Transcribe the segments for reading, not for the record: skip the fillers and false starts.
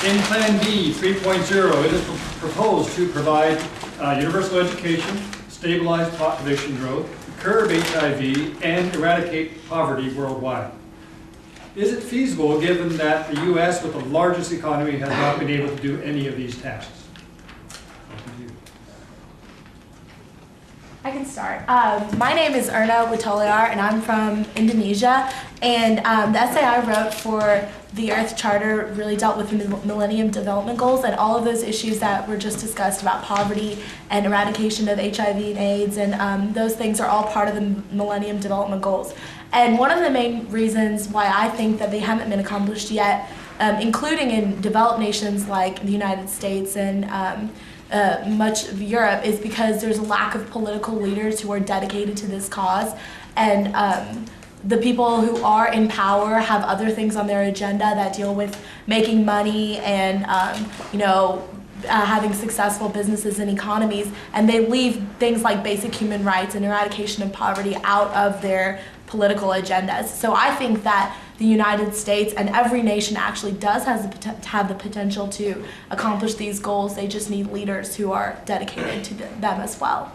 In Plan B 3.0, it is proposed to provide universal education, stabilize population growth, curb HIV, and eradicate poverty worldwide. Is it feasible given that the U.S. with the largest economy has not been able to do any of these tasks? I can start. My name is Erna Witoliar, and I'm from Indonesia. And the essay I wrote for the Earth Charter really dealt with the Millennium Development Goals and all of those issues that were just discussed about poverty and eradication of HIV and AIDS, and those things are all part of the Millennium Development Goals. And one of the main reasons why I think that they haven't been accomplished yet, including in developed nations like the United States and much of Europe, is because there's a lack of political leaders who are dedicated to this cause, and the people who are in power have other things on their agenda that deal with making money and having successful businesses and economies, and they leave things like basic human rights and eradication of poverty out of their political agendas. So I think that the United States and every nation actually does have the potential to accomplish these goals. They just need leaders who are dedicated to them as well.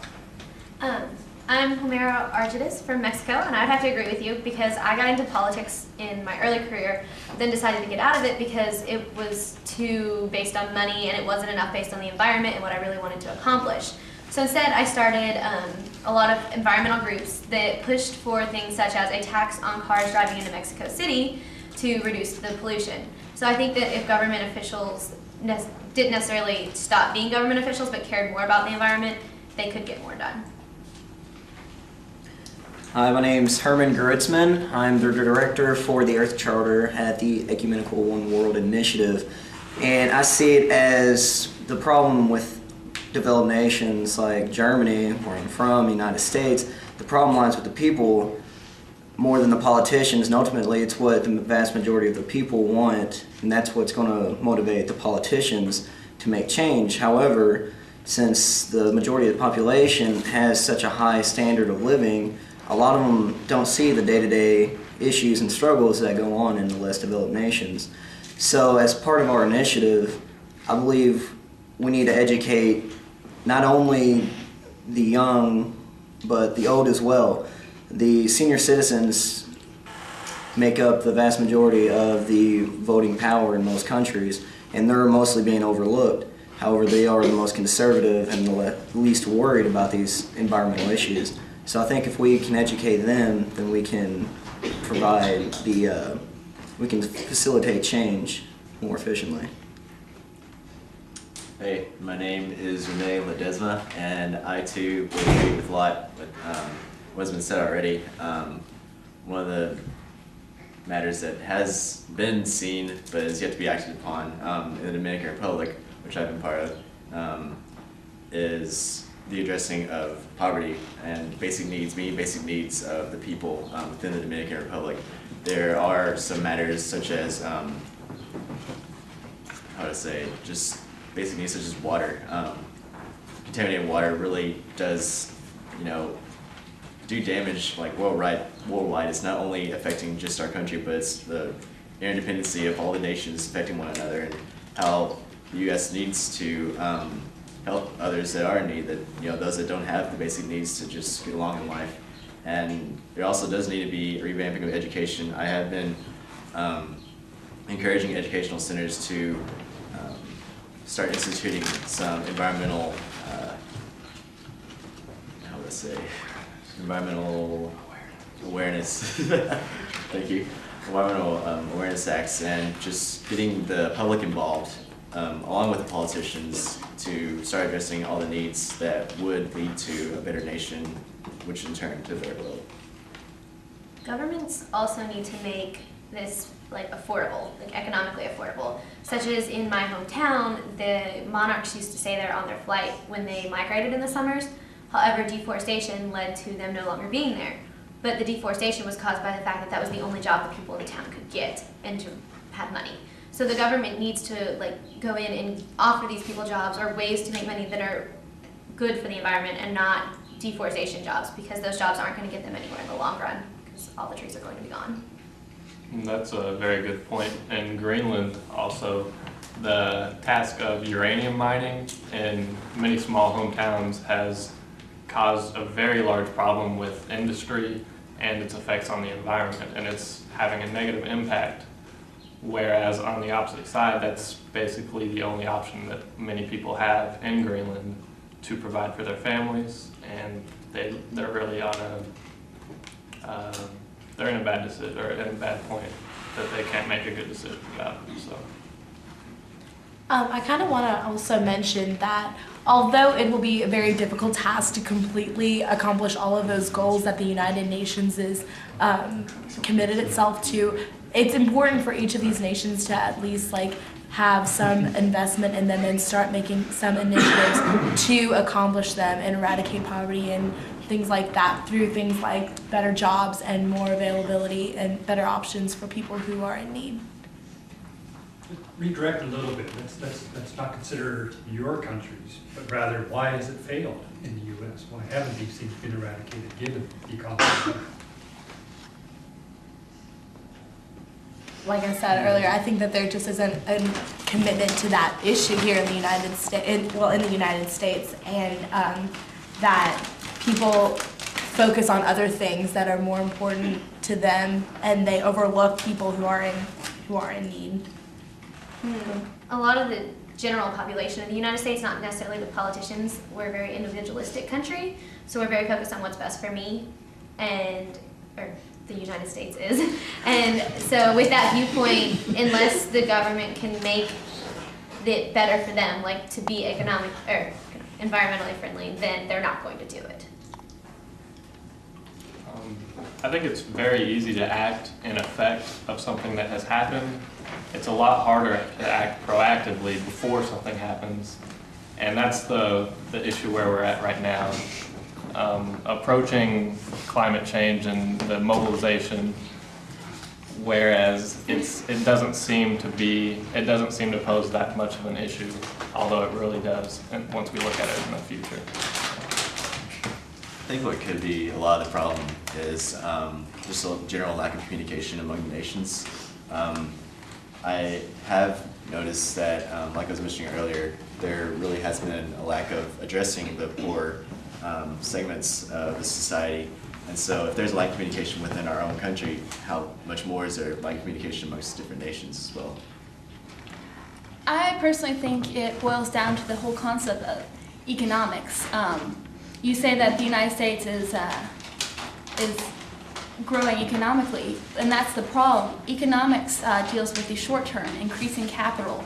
I'm Homero Argidis from Mexico, and I would have to agree with you because I got into politics in my early career, then decided to get out of it because it was too based on money and it wasn't enough based on the environment and what I really wanted to accomplish. So instead, I started a lot of environmental groups that pushed for things such as a tax on cars driving into Mexico City to reduce the pollution. So I think that if government officials didn't necessarily stop being government officials but cared more about the environment, they could get more done. Hi, my name's Herman Guritzman. I'm the director for the Earth Charter at the Ecumenical One World Initiative. And I see it as the problem with developed nations like Germany, where I'm from, the United States. The problem lies with the people more than the politicians, and ultimately it's what the vast majority of the people want, and that's what's going to motivate the politicians to make change. However, since the majority of the population has such a high standard of living, a lot of them don't see the day-to-day issues and struggles that go on in the less developed nations. So as part of our initiative, I believe we need to educate not only the young, but the old as well. The senior citizens make up the vast majority of the voting power in most countries, and they're mostly being overlooked. However, they are the most conservative and the least worried about these environmental issues. So I think if we can educate them, then we can provide we can facilitate change more efficiently. Hey, my name is Renee Ledesma, and I too would agree with a lot what's been said already. One of the matters that has been seen but is yet to be acted upon in the Dominican Republic, which I've been part of, is the addressing of poverty and basic needs, meeting basic needs of the people within the Dominican Republic. There are some matters such as, just basic needs such as water. Contaminated water really does, do damage like worldwide. It's not only affecting just our country, but it's the interdependency of all the nations affecting one another, and how the U.S. needs to help others that are in need, that those that don't have the basic needs to just get along in life. And there also does need to be a revamping of education. I have been encouraging educational centers to start instituting some environmental, environmental awareness. Thank you. Environmental awareness acts, and just getting the public involved, along with the politicians, to start addressing all the needs that would lead to a better nation, which in turn to a better world. Governments also need to make this affordable, economically affordable. Such as in my hometown, the monarchs used to stay there on their flight when they migrated in the summers. However, deforestation led to them no longer being there. But the deforestation was caused by the fact that that was the only job the people in the town could get and to have money. So the government needs to go in and offer these people jobs or ways to make money that are good for the environment and not deforestation jobs, because those jobs aren't going to get them anywhere in the long run because all the trees are going to be gone. That's a very good point. And Greenland also the task of uranium mining in many small hometowns has caused a very large problem with industry and its effects on the environment, and it's having a negative impact. Whereas on the opposite side, that's basically the only option that many people have in Greenland to provide for their families, and they're really on they're in a bad decision, or in a bad point that they can't make a good decision about. So. I kind of want to also mention that although it will be a very difficult task to completely accomplish all of those goals that the United Nations is committed itself to, it's important for each of these nations to at least have some investment in them and start making some initiatives to accomplish them and eradicate poverty and things like that through things like better jobs and more availability and better options for people who are in need. Redirect a little bit. Let's not consider your countries, but rather why has it failed in the U.S.? Why haven't these things been eradicated given the accomplishment? Like I said earlier, I think that there just isn't a commitment to that issue here in the United States, in the United States, and that people focus on other things that are more important to them, and they overlook people who are in need. A lot of the general population of the United States, not necessarily the politicians, we're a very individualistic country, so we're very focused on what's best for me, or the United States is. And so with that viewpoint, unless the government can make it better for them, like to be economic or environmentally friendly, then they're not going to do it. I think it's very easy to act in effect of something that has happened. It's a lot harder to act proactively before something happens, and that's the issue where we're at right now. Approaching climate change and the mobilization, whereas it doesn't seem to pose that much of an issue, although it really does, and once we look at it in the future. I think what could be a lot of the problem is just a general lack of communication among the nations. I have noticed that, like I was mentioning earlier, there really has been a lack of addressing the poor segments of the society. And so if there's a lack of communication within our own country, how much more is there lack of communication amongst different nations as well? I personally think it boils down to the whole concept of economics. You say that the United States is growing economically, and that's the problem. Economics deals with the short term, increasing capital.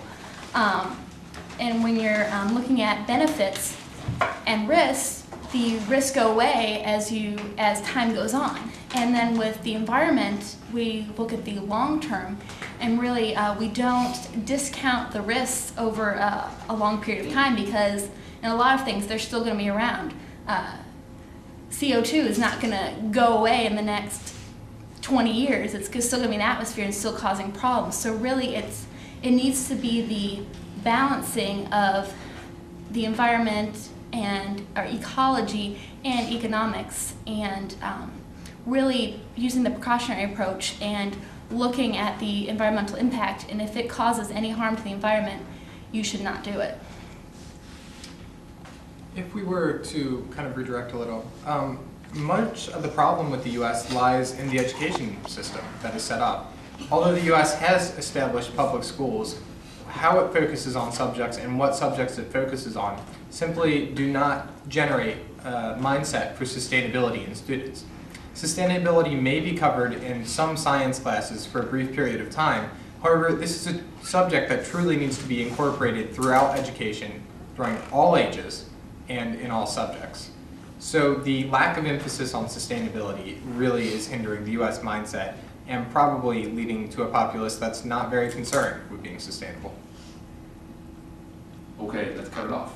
And when you're looking at benefits and risks, the risks go away as time goes on. And then with the environment, we look at the long term, and really we don't discount the risks over a long period of time, because in a lot of things they're still going to be around. CO2 is not going to go away in the next 20 years. It's still going to be in the atmosphere and still causing problems. So really it needs to be the balancing of the environment and our ecology and economics, and really using the precautionary approach and looking at the environmental impact, and if it causes any harm to the environment, you should not do it. If we were to kind of redirect a little, much of the problem with the U.S. lies in the education system that is set up. Although the U.S. has established public schools, how it focuses on subjects and what subjects it focuses on simply do not generate a mindset for sustainability in students. Sustainability may be covered in some science classes for a brief period of time. However, this is a subject that truly needs to be incorporated throughout education during all ages and in all subjects. So the lack of emphasis on sustainability really is hindering the U.S. mindset and probably leading to a populace that's not very concerned with being sustainable. Okay, let's cut it off.